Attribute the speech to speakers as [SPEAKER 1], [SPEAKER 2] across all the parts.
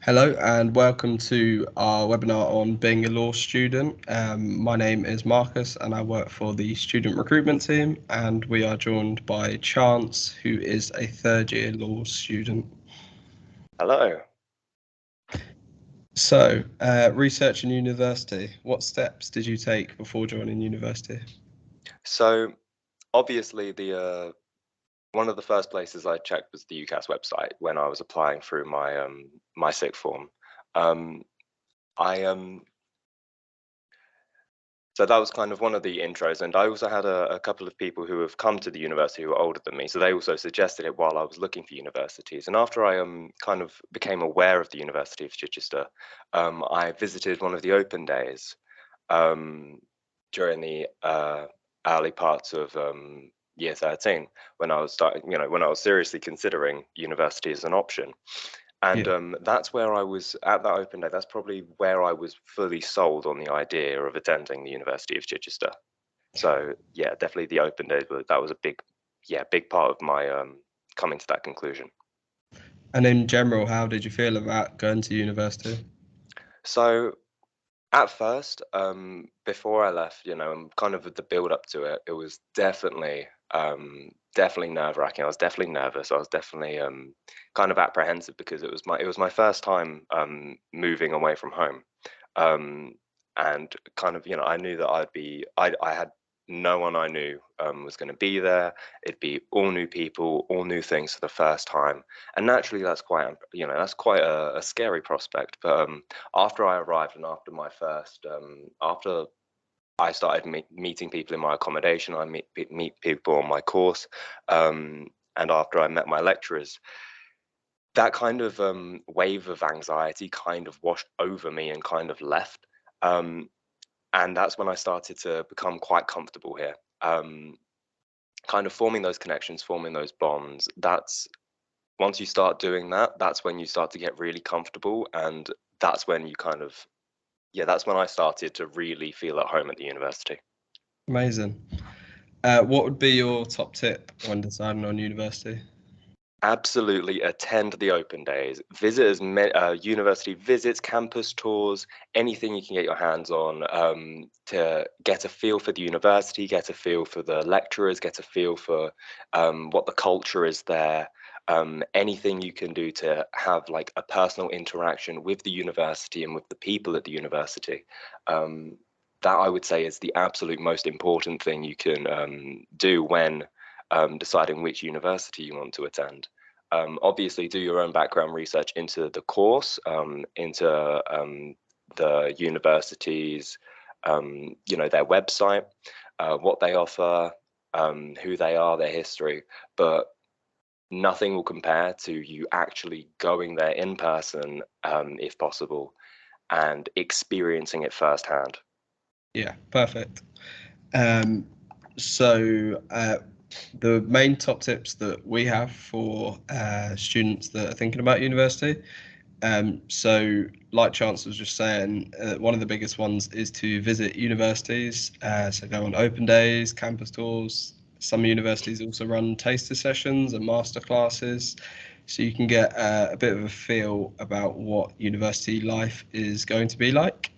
[SPEAKER 1] Hello and welcome to our webinar on being a law student. My name is Marcus and I work for the student recruitment team, and we are joined by Chance, who is a third year law student.
[SPEAKER 2] Hello.
[SPEAKER 1] So, research in university, what steps did you take before joining university?
[SPEAKER 2] So obviously the one of the first places I checked was the UCAS website when I was applying through my sixth form. Um, I So that was kind of one of the intros, and I also had a couple of people who have come to the university who are older than me, so they also suggested it while I was looking for universities. And after I kind of became aware of the University of Chichester, I visited one of the open days um, during the early parts of year 13 when I was when I was seriously considering university as an option. And that's where I was at that open day. That's probably where I was fully sold on the idea of attending the University of Chichester. So yeah, definitely the open day. But that was a big part of my coming to that conclusion.
[SPEAKER 1] And in general, how did you feel about going to university?
[SPEAKER 2] So at first, before I left, and kind of the build up to it, it was definitely nerve-wracking. I was definitely nervous. I was definitely kind of apprehensive because it was my first time moving away from home, um, and kind of I knew that I had no one I knew was going to be there. It'd be all new people, all new things for the first time, and naturally that's quite a scary prospect. But after I arrived and after I started meeting people in my accommodation, I meet people on my course, and after I met my lecturers, that kind of wave of anxiety kind of washed over me and kind of left. Um, and that's when I started to become quite comfortable here. Kind of forming those connections, forming those bonds. That's Once you start doing that, that's when you start to get really comfortable, and that's when that's when I started to really feel at home at the university.
[SPEAKER 1] Amazing. What would be your top tip when deciding on university?
[SPEAKER 2] Absolutely attend the open days. Visit as many university visits, campus tours, anything you can get your hands on to get a feel for the university, get a feel for the lecturers, get a feel for what the culture is there. Anything you can do to have like a personal interaction with the university and with the people at the university. That I would say is the absolute most important thing you can do when deciding which university you want to attend. Obviously, do your own background research into the course, into the university's, their website, what they offer, who they are, their history. But nothing will compare to you actually going there in person, if possible, and experiencing it firsthand.
[SPEAKER 1] Yeah, perfect. So the main top tips that we have for students that are thinking about university. So like Chance was just saying, one of the biggest ones is to visit universities. So go on open days, campus tours. Some universities also run taster sessions and master classes. So you can get a bit of a feel about what university life is going to be like.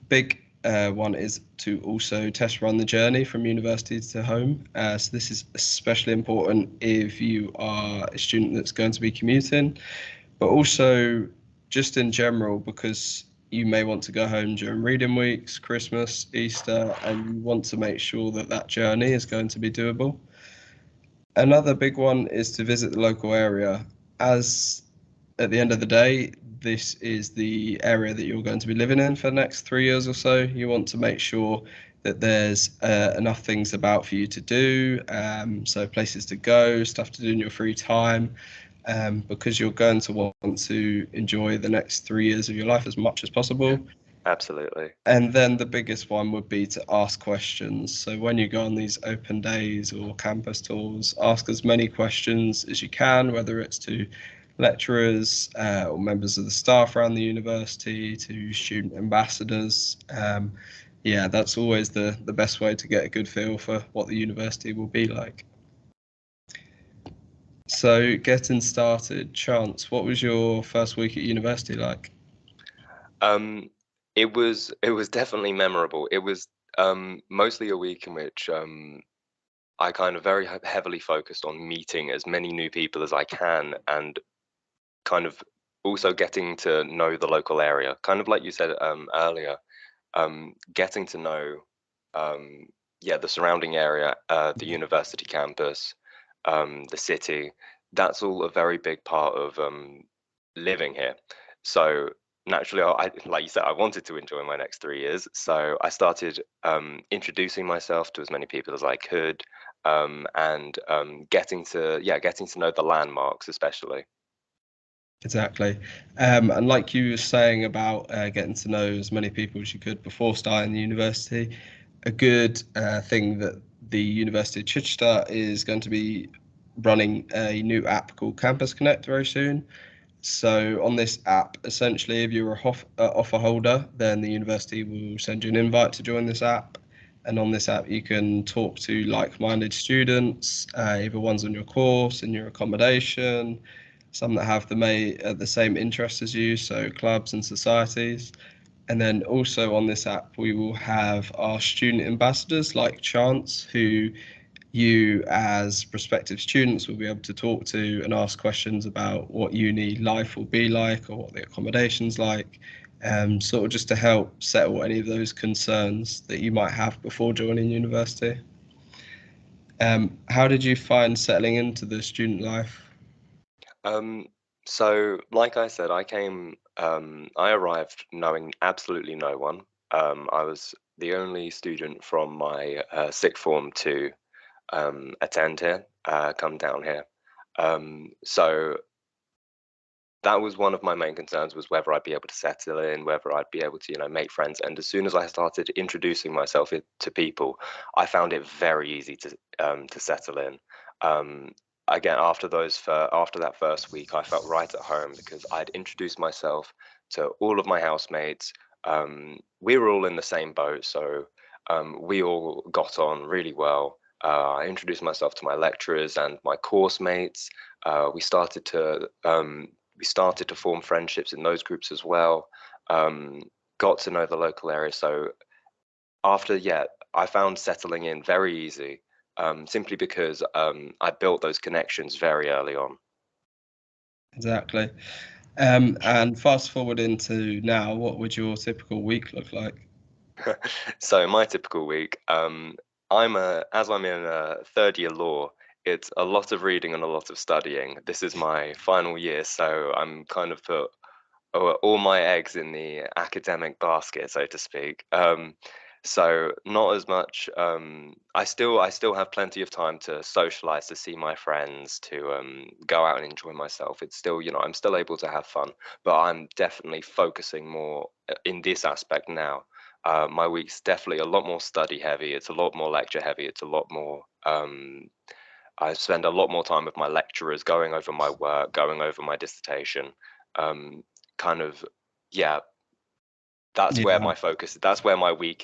[SPEAKER 1] Big one is to also test run the journey from university to home. So this is especially important if you are a student that's going to be commuting, but also just in general, because you may want to go home during reading weeks, Christmas, Easter, and you want to make sure that that journey is going to be doable. Another big one is to visit the local area, as at the end of the day, this is the area that you're going to be living in for the next 3 years or so. You want to make sure that there's enough things about for you to do, so places to go, stuff to do in your free time, because you're going to want to enjoy the next 3 years of your life as much as possible.
[SPEAKER 2] Absolutely.
[SPEAKER 1] And then the biggest one would be to ask questions. So when you go on these open days or campus tours, ask as many questions as you can, whether it's to lecturers or members of the staff around the university, to student ambassadors. Yeah, that's always the best way to get a good feel for what the university will be like. So getting started, Chance, what was your first week at university like?
[SPEAKER 2] Um, it was definitely memorable. It was mostly a week in which I kind of very heavily focused on meeting as many new people as I can, and kind of also getting to know the local area. Kind of like you said earlier, getting to know yeah, the surrounding area, the university campus, the city. That's all a very big part of living here. So naturally, like you said, I wanted to enjoy my next 3 years. So I started introducing myself to as many people as I could, and getting to know the landmarks, especially.
[SPEAKER 1] Exactly. And like you were saying about getting to know as many people as you could before starting the university, a good thing that the University of Chichester is going to be running a new app called Campus Connect very soon. So on this app, essentially, if you're a offer holder, then the university will send you an invite to join this app. And on this app, you can talk to like-minded students, either ones on your course, in your accommodation, some that have the same interests as you, so clubs and societies. And then also on this app, we will have our student ambassadors like Chance, who you as prospective students will be able to talk to and ask questions about what uni life will be like or what the accommodation's like, sort of just to help settle any of those concerns that you might have before joining university. How did you find settling into the student life?
[SPEAKER 2] Um, so, like I said, I arrived knowing absolutely no one. I was the only student from my sixth form to attend here, come down here. So that was one of my main concerns, was whether I'd be able to settle in, whether I'd be able to, make friends. And as soon as I started introducing myself to people, I found it very easy to settle in. Um, Again, after that first week, I felt right at home because I'd introduced myself to all of my housemates. We were all in the same boat, so we all got on really well. I introduced myself to my lecturers and my course mates. We started to form friendships in those groups as well. Um, got to know the local area. So yeah, I found settling in very easy, simply because I built those connections very early on.
[SPEAKER 1] Exactly. And fast forward into now, what would your typical week look like?
[SPEAKER 2] So my typical week, as I'm in third year law, it's a lot of reading and a lot of studying. This is my final year, so I'm kind of put all my eggs in the academic basket, so to speak. So not as much. I still have plenty of time to socialize, to see my friends, to go out and enjoy myself. It's still, I'm still able to have fun, but I'm definitely focusing more in this aspect now. My week's definitely a lot more study heavy. It's a lot more lecture heavy. It's a lot more. I spend a lot more time with my lecturers, going over my work, going over my dissertation. Um, kind of, yeah, that's where
[SPEAKER 1] Yeah,
[SPEAKER 2] my focus, that's what my week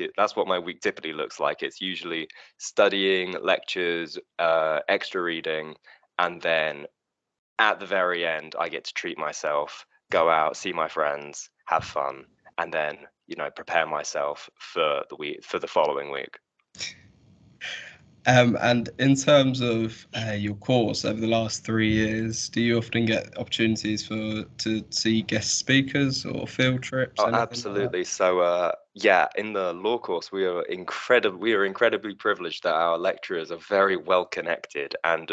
[SPEAKER 2] typically looks like. It's usually studying, lectures, extra reading, and then at the very end, I get to treat myself, go out, see my friends, have fun, and then, prepare myself for the following week.
[SPEAKER 1] and in terms of your course over the last 3 years, do you often get opportunities to see guest speakers or field trips,
[SPEAKER 2] Oh,
[SPEAKER 1] anything like that?
[SPEAKER 2] absolutely. So, yeah, in the law course, we are incredibly privileged that our lecturers are very well connected, and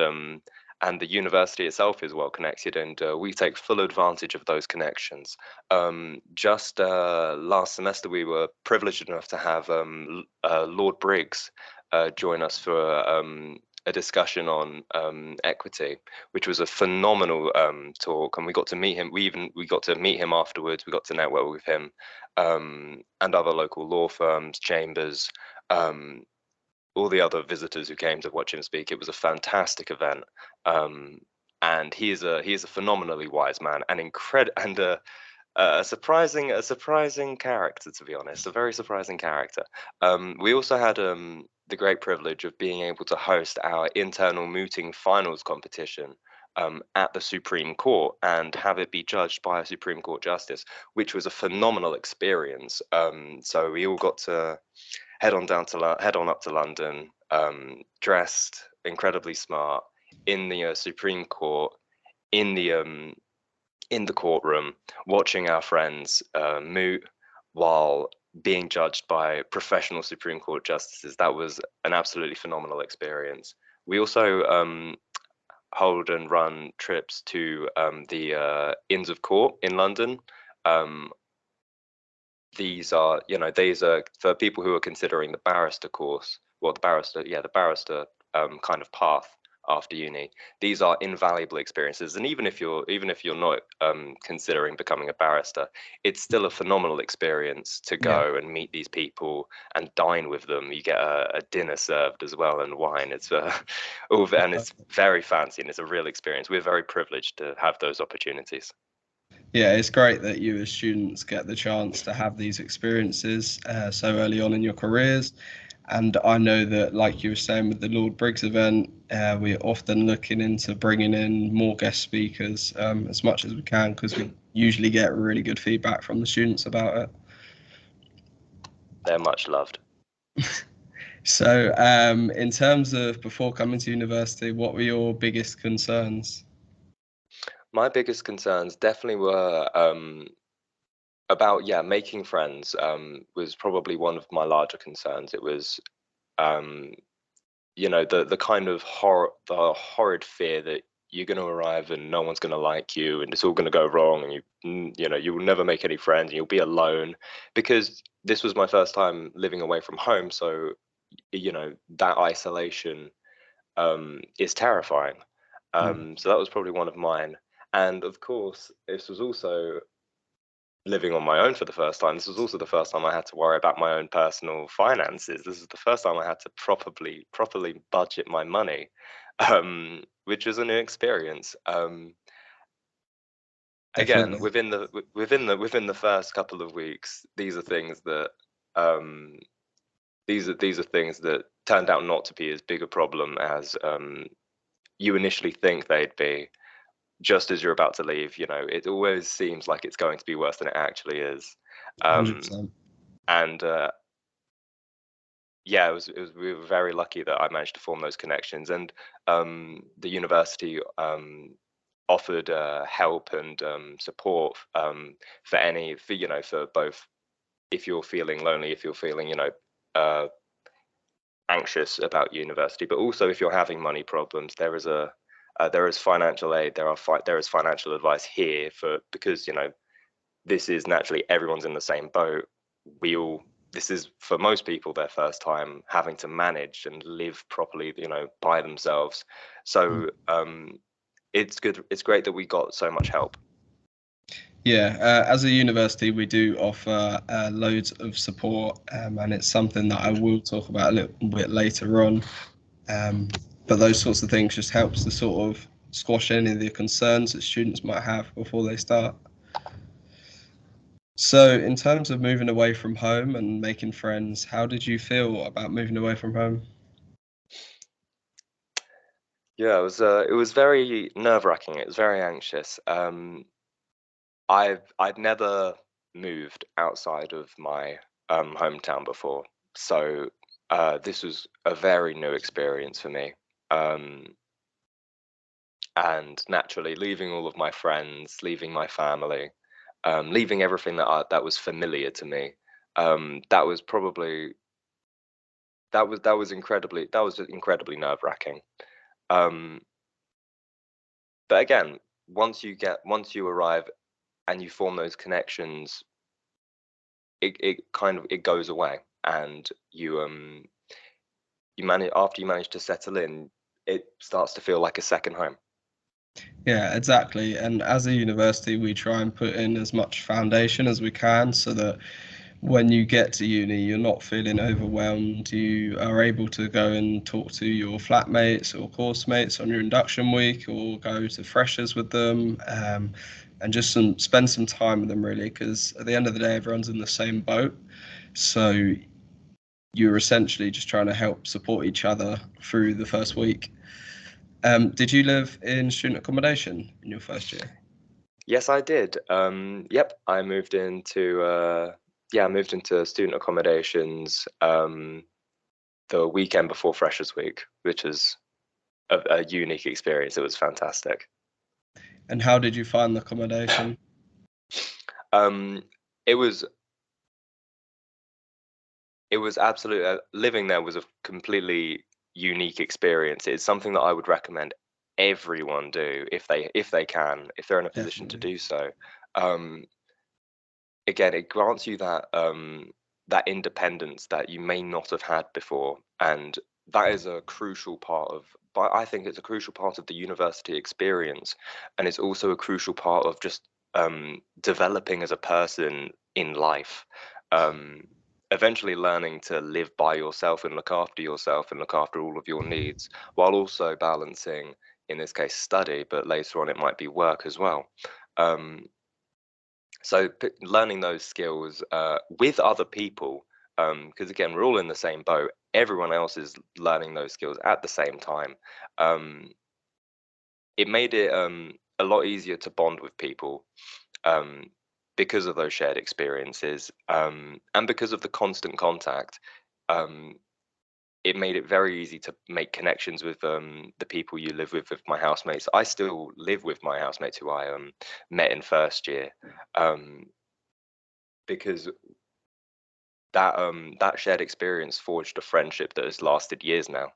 [SPEAKER 2] the university itself is well connected, and we take full advantage of those connections. Just last semester, we were privileged enough to have Lord Briggs join us for a discussion on equity, which was a phenomenal talk, and we got to meet him. We got to meet him afterwards. We got to network with him, and other local law firms, chambers, um, all the other visitors who came to watch him speak. It was a fantastic event, um, and he is a phenomenally wise man, and a surprising character, to be honest, a very surprising character. We also had the great privilege of being able to host our internal mooting finals competition, at the Supreme Court and have it be judged by a Supreme Court justice, which was a phenomenal experience. So we all got to head on up to London, dressed incredibly smart in the Supreme Court, in the courtroom, watching our friends moot while being judged by professional Supreme Court justices. That was an absolutely phenomenal experience. We also hold and run trips to the Inns of Court in London. These are for people who are considering the barrister course, well, the barrister kind of path after uni. These are invaluable experiences, and even if you're not considering becoming a barrister, it's still a phenomenal experience to go and meet these people and dine with them. You get a dinner served as well, and wine. It's and it's very fancy, and it's a real experience. We're very privileged to have those opportunities.
[SPEAKER 1] Yeah, it's great that you as students get the chance to have these experiences so early on in your careers. And I know that, like you were saying with the Lord Briggs event, we're often looking into bringing in more guest speakers as much as we can, because we usually get really good feedback from the students about it.
[SPEAKER 2] They're much loved.
[SPEAKER 1] So in terms of before coming to university, what were your biggest concerns?
[SPEAKER 2] My biggest concerns definitely were about making friends. Was probably one of my larger concerns. It was the kind of horrid fear that you're going to arrive and no one's going to like you and it's all going to go wrong, and you will never make any friends and you'll be alone, because this was my first time living away from home. So that isolation is terrifying. So that was probably one of mine. And of course, this was also living on my own for the first time. This was also the first time I had to worry about my own personal finances. This is the first time I had to properly budget my money, which was a new experience. Again, within the first couple of weeks, these are things that turned out not to be as big a problem as you initially think they'd be. Just as you're about to leave, it always seems like it's going to be worse than it actually is.
[SPEAKER 1] 100%.
[SPEAKER 2] And we were very lucky that I managed to form those connections, and the university offered help and support for both, if you're feeling lonely, if you're feeling anxious about university, but also if you're having money problems. There is financial aid. There is financial advice here because this is naturally, everyone's in the same boat. This is, for most people, their first time having to manage and live properly, by themselves. So it's good. It's great that we got so much help.
[SPEAKER 1] Yeah, as a university, we do offer loads of support, and it's something that I will talk about a little bit later on. But those sorts of things just helps to sort of squash any of the concerns that students might have before they start. So in terms of moving away from home and making friends, how did you feel about moving away from home?
[SPEAKER 2] Yeah, it was very nerve-wracking. It was very anxious. I'd never moved outside of my hometown before, so this was a very new experience for me. And naturally, leaving all of my friends, leaving my family, leaving everything that was familiar to me, that was incredibly nerve-wracking. But again, once you arrive and you form those connections, it goes away, and after you manage to settle in, it starts to feel like a second home.
[SPEAKER 1] Yeah, exactly. And as a university, we try and put in as much foundation as we can so that when you get to uni, you're not feeling overwhelmed. You are able to go and talk to your flatmates or course mates on your induction week, or go to freshers with them, and just spend some time with them, really, because at the end of the day, everyone's in the same boat. So you're essentially just trying to help support each other through the first week. Did you live in student accommodation in your first year?
[SPEAKER 2] Yes, I did. Yep, I moved into I moved into student accommodations the weekend before Freshers Week, which was a unique experience. It was fantastic.
[SPEAKER 1] And how did you find the accommodation?
[SPEAKER 2] Um, it was absolutely living there was a completely unique experience. It's something that I would recommend everyone do if they can, if they're in a position to
[SPEAKER 1] Definitely.
[SPEAKER 2] do so. Um, Again, it grants you that that independence that you may not have had before, and that is a crucial part of. But I think it's a crucial part of the university experience, and it's also a crucial part of just developing as a person in life. Um, Eventually learning to live by yourself and look after all of your needs, while also balancing, in this case, study, but later on it might be work as well. Um, Learning those skills with other people, because again, we're all in the same boat. Everyone else is learning those skills at the same time. Um, it made it a lot easier to bond with people um, because of those shared experiences and because of the constant contact. Um, it made it very easy to make connections with the people you live with my housemates. I still live with my housemates who I met in first year. Um, because that shared experience forged a friendship that has lasted years now.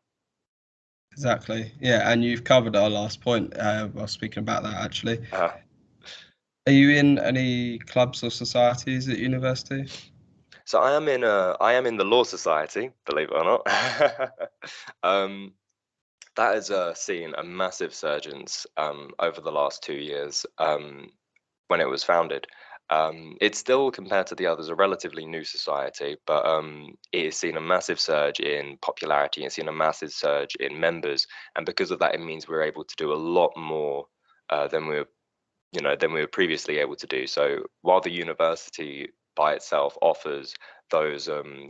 [SPEAKER 1] Exactly. Yeah, and you've covered our last point while speaking about that actually.
[SPEAKER 2] Uh,
[SPEAKER 1] Are you in any clubs or societies at university?
[SPEAKER 2] so I am in the law society, believe it or not. um, that has seen a massive surgence over the last 2 years when it was founded. It's still, compared to the others, a relatively new society, but it has seen a massive surge in popularity. It's seen a massive surge in members, and because of that, it means we're able to do a lot more than than we were previously able to do. So while the university by itself offers those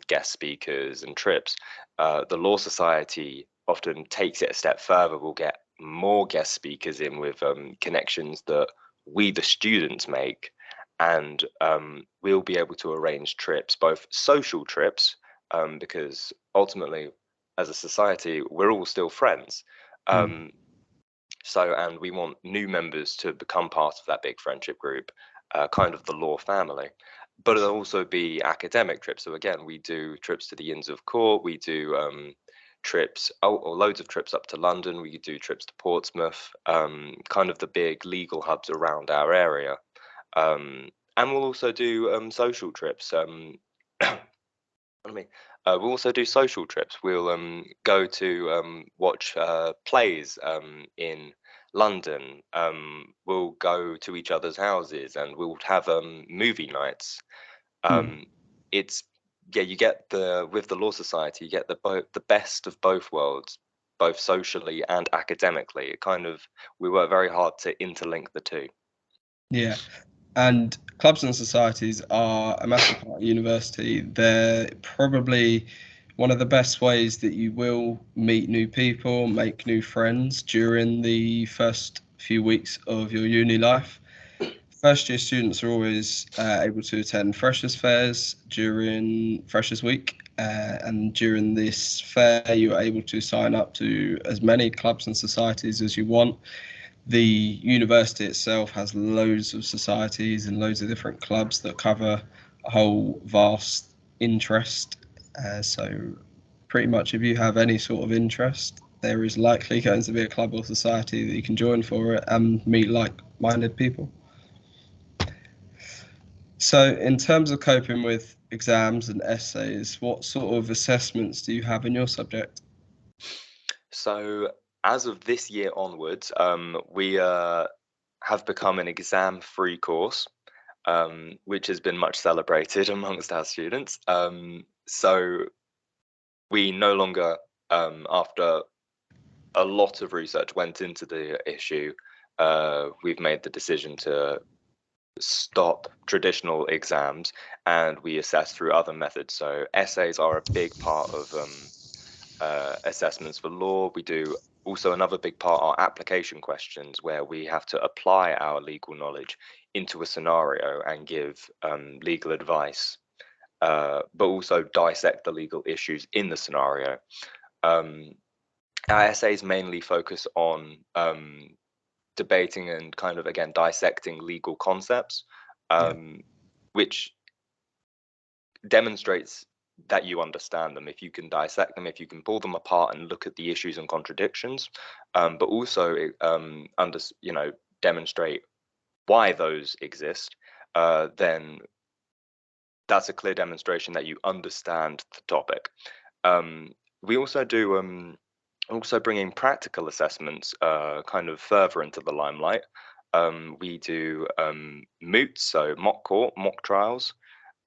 [SPEAKER 2] guest speakers and trips, the Law Society often takes it a step further. We'll get more guest speakers in with connections that we, the students, make, and we'll be able to arrange trips, both social trips, because ultimately, as a society, we're all still friends.
[SPEAKER 1] Mm,
[SPEAKER 2] Um, and we want new members to become part of that big friendship group, kind of the law family. But it'll also be academic trips. So again, we do trips to the Inns of Court. We do trips, or loads of trips up to London. We do trips to Portsmouth, kind of the big legal hubs around our area. And we'll also do social trips. I mean, we'll also do social trips. We'll go to watch plays in London. We'll go to each other's houses and we'll have movie nights.
[SPEAKER 1] mm.
[SPEAKER 2] Um, it's you get with the Law Society, you get the best of both worlds, both socially and academically. It kind of we work very hard to interlink the two.
[SPEAKER 1] Yeah. And clubs and societies are a massive part of university. They're probably one of the best ways that you will meet new people, make new friends during the first few weeks of your uni life. First year students are always able to attend Freshers Fairs during Freshers Week. And during this fair, you're able to sign up to as many clubs and societies as you want. The university itself has loads of societies and loads of different clubs that cover a whole vast interest. So, pretty much, if you have any sort of interest, there is likely going to be a club or society that you can join for it and meet like minded people. So, in terms of coping with exams and essays, what sort of assessments do you have in your subject?
[SPEAKER 2] So as of this year onwards, we have become an exam-free course, which has been much celebrated amongst our students. So we no longer, after a lot of research went into the issue, we've made the decision to stop traditional exams and we assess through other methods. So essays are a big part of assessments for law. We do Also, another big part are application questions, where we have to apply our legal knowledge into a scenario and give legal advice, but also dissect the legal issues in the scenario. Our essays mainly focus on debating and kind of, again, dissecting legal concepts,
[SPEAKER 1] Yeah.
[SPEAKER 2] which demonstrates that you understand them if you can dissect them, if you can pull them apart and look at the issues and contradictions, but also demonstrate why those exist. Then that's a clear demonstration that you understand the topic. We also do also bringing practical assessments kind of further into the limelight. We do moots, so mock court, mock trials.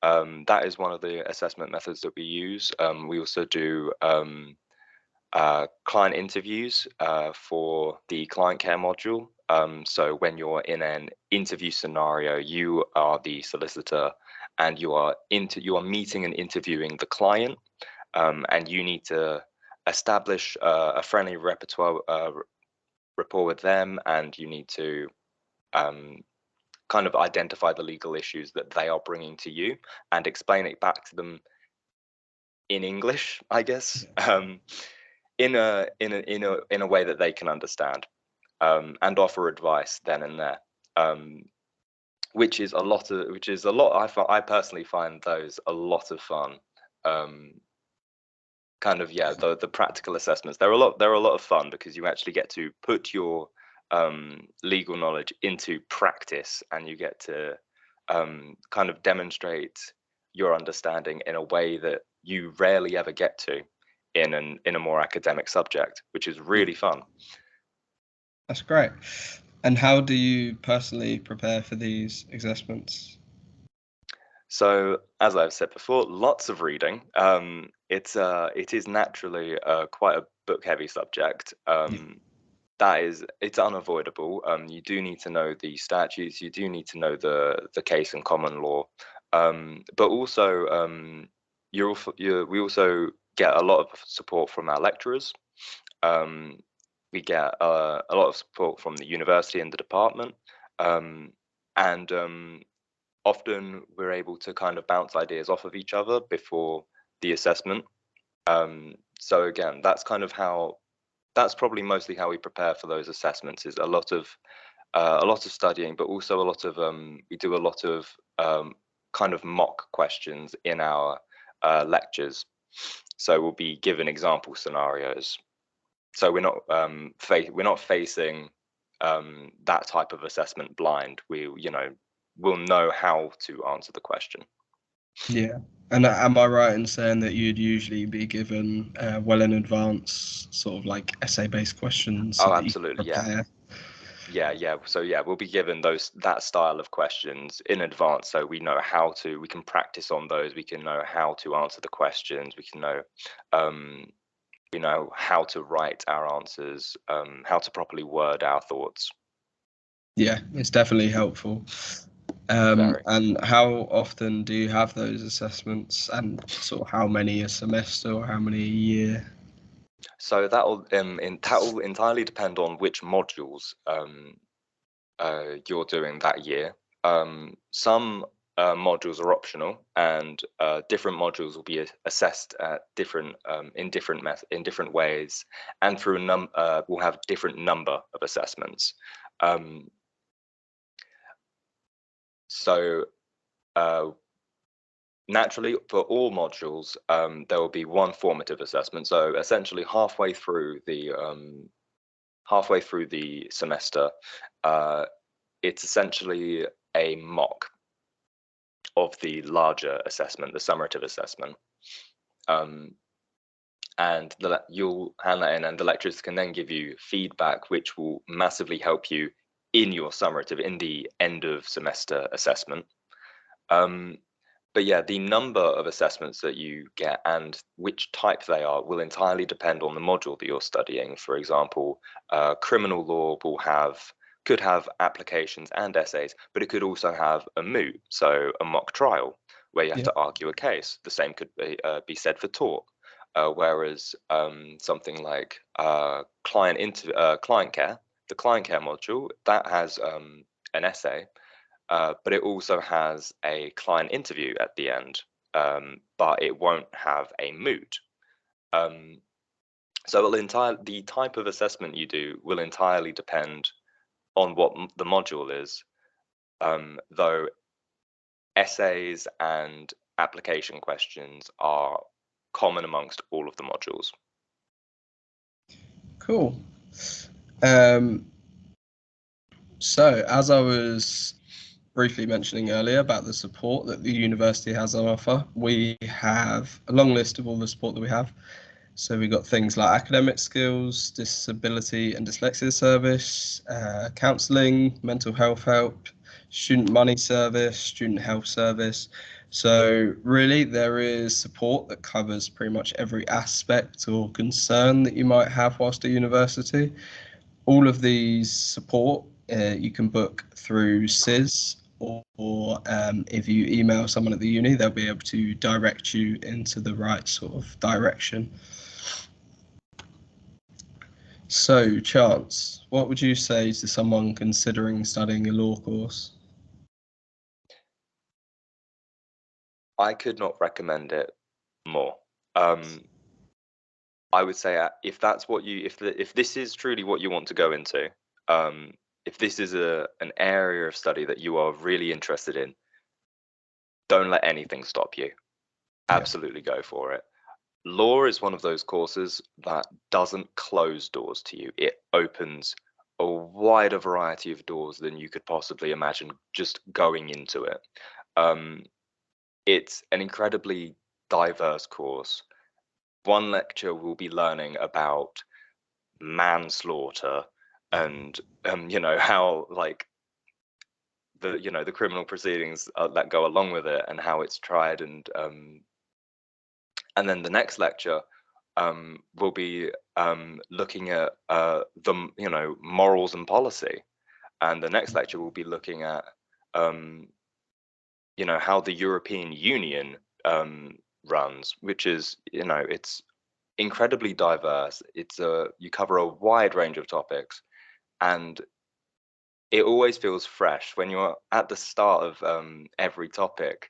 [SPEAKER 2] That is one of the assessment methods that we use. We also do client interviews for the client care module. So when you're in an interview scenario, you are the solicitor, and you are meeting and interviewing the client, and you need to establish a friendly rapport with them, and you need to kind of identify the legal issues that they are bringing to you and explain it back to them in English, I guess, in a way that they can understand, and offer advice then and there, which is a lot. I personally find those a lot of fun. Kind of, yeah, the practical assessments. They're a lot of fun because you actually get to put your legal knowledge into practice, and you get to kind of demonstrate your understanding in a way that you rarely ever get to in a more academic subject, which is
[SPEAKER 1] Yeah.
[SPEAKER 2] really fun.
[SPEAKER 1] That's great. And how do you personally prepare for these assessments?
[SPEAKER 2] So, as I've said before, lots of reading. It is naturally quite a book-heavy subject.
[SPEAKER 1] Yeah.
[SPEAKER 2] It's unavoidable. You do need to know the statutes. You do need to know the case and common law, but also we also get a lot of support from our lecturers. Um, we get a lot of support from the university and the department, and often we're able to kind of bounce ideas off of each other before the assessment. So again, that's probably mostly how we prepare for those assessments, is a lot of studying, but also a lot of we do a lot of kind of mock questions in our lectures. So we'll be given example scenarios. So we're not facing that type of assessment blind. We'll know how to answer the question.
[SPEAKER 1] Yeah. And am I right in saying that you'd usually be given well in advance, sort of like essay-based questions so
[SPEAKER 2] Oh,
[SPEAKER 1] that you can
[SPEAKER 2] absolutely, yeah.
[SPEAKER 1] prepare?
[SPEAKER 2] Yeah. So yeah, we'll be given that style of questions in advance, so we can practice on those. We can know how to answer the questions. Um, we know how to write our answers, how to properly word our thoughts.
[SPEAKER 1] Yeah, it's definitely helpful.
[SPEAKER 2] Very.
[SPEAKER 1] And how often do you have those assessments, and sort of how many a semester or how many a year?
[SPEAKER 2] So that will entirely depend on which modules you're doing that year. Some modules are optional, and different modules will be assessed at in different ways, and we'll have different number of assessments. Um, so uh, naturally, for all modules, there will be one formative assessment. So essentially, halfway through the semester, it's essentially a mock of the larger assessment, the summative assessment. And you'll hand that in, and the lecturers can then give you feedback, which will massively help you in your summative, in the end of semester assessment. But yeah, the number of assessments that you get and which type they are will entirely depend on the module that you're studying. For example, criminal law could have applications and essays, but it could also have a moot, so a mock trial, where you have
[SPEAKER 1] Yeah.
[SPEAKER 2] to argue a case. The same could be said for tort. whereas something like client care, the client care module, that has an essay, but it also has a client interview at the end, but it won't have a mood. So the type of assessment you do will entirely depend on what the module is, though essays and application questions are common amongst all of the modules.
[SPEAKER 1] Cool. So, as I was briefly mentioning earlier about the support that the university has on offer, we have a long list of all the support that we have. So we've got things like academic skills, disability and dyslexia service, counselling, mental health help, student money service, student health service. So really there is support that covers pretty much every aspect or concern that you might have whilst at university. All of these support you can book through CIS, or if you email someone at the uni, they'll be able to direct you into the right sort of direction. So, Chance, what would you say to someone considering studying a law course?
[SPEAKER 2] I could not recommend it more. I would say if that's what you, if this is truly what you want to go into, if this is an area of study that you are really interested in, don't let anything stop you. Absolutely go for it. Law is one of those courses that doesn't close doors to you. It opens a wider variety of doors than you could possibly imagine just going into it. It's an incredibly diverse course. One lecture will be learning about manslaughter and how like the criminal proceedings that go along with it and how it's tried, and then the next lecture will be looking at the morals and policy, and the next lecture will be looking at how the European Union runs, which is it's incredibly diverse. You cover a wide range of topics, and it always feels fresh when you're at the start of every topic.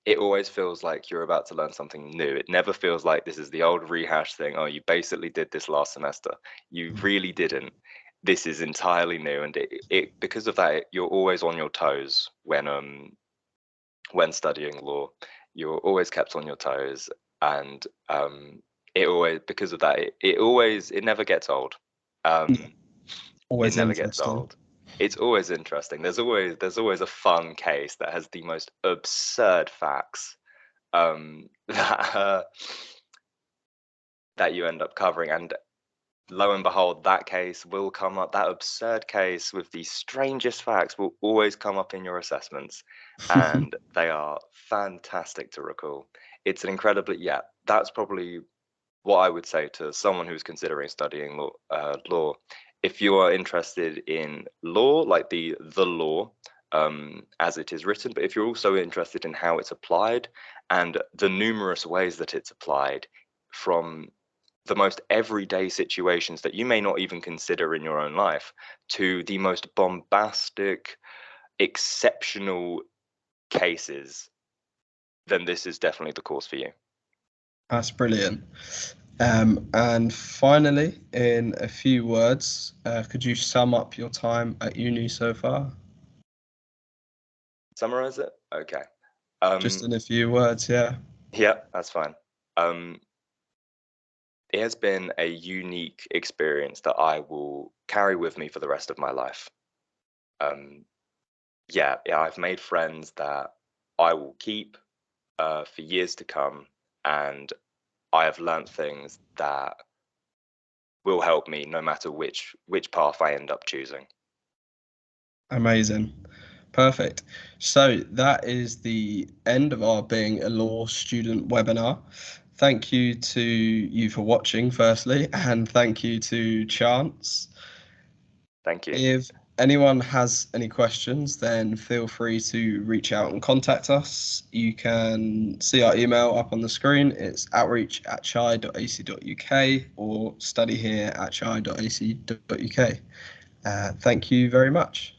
[SPEAKER 2] It always feels like you're about to learn something new. It never feels like this is the old rehash thing. Oh, you basically did this last semester. You really didn't. This is entirely new, and it because of that, you're always on your toes when studying law. You're always kept on your toes, and it always, because of that, it never gets old.
[SPEAKER 1] Always
[SPEAKER 2] It never gets
[SPEAKER 1] interesting.
[SPEAKER 2] old. It's always interesting. There's always a fun case that has the most absurd facts that that you end up covering, and lo and behold, that case will come up. That absurd case with the strangest facts will always come up in your assessments, and they are fantastic to recall. It's an incredibly, yeah, that's probably what I would say to someone who's considering studying law. If you are interested in law, like the law as it is written, but if you're also interested in how it's applied and the numerous ways that it's applied, from the most everyday situations that you may not even consider in your own life to the most bombastic, exceptional cases, then this is definitely the course for you.
[SPEAKER 1] That's brilliant. And finally, in a few words, could you sum up your time at uni so far?
[SPEAKER 2] Summarize it? Okay.
[SPEAKER 1] Just in a few words, yeah.
[SPEAKER 2] Yeah, that's fine. It has been a unique experience that I will carry with me for the rest of my life. Yeah, I've made friends that I will keep for years to come, and I have learnt things that will help me no matter which path I end up choosing.
[SPEAKER 1] Amazing. Perfect. So that is the end of our Being a Law Student webinar. Thank you to you for watching, firstly, and thank you to Chance.
[SPEAKER 2] Thank you.
[SPEAKER 1] anyone has any questions, then feel free to reach out and contact us. You can see our email up on the screen. It's outreach@chi.ac.uk or studyhere@chi.ac.uk. Thank you very much.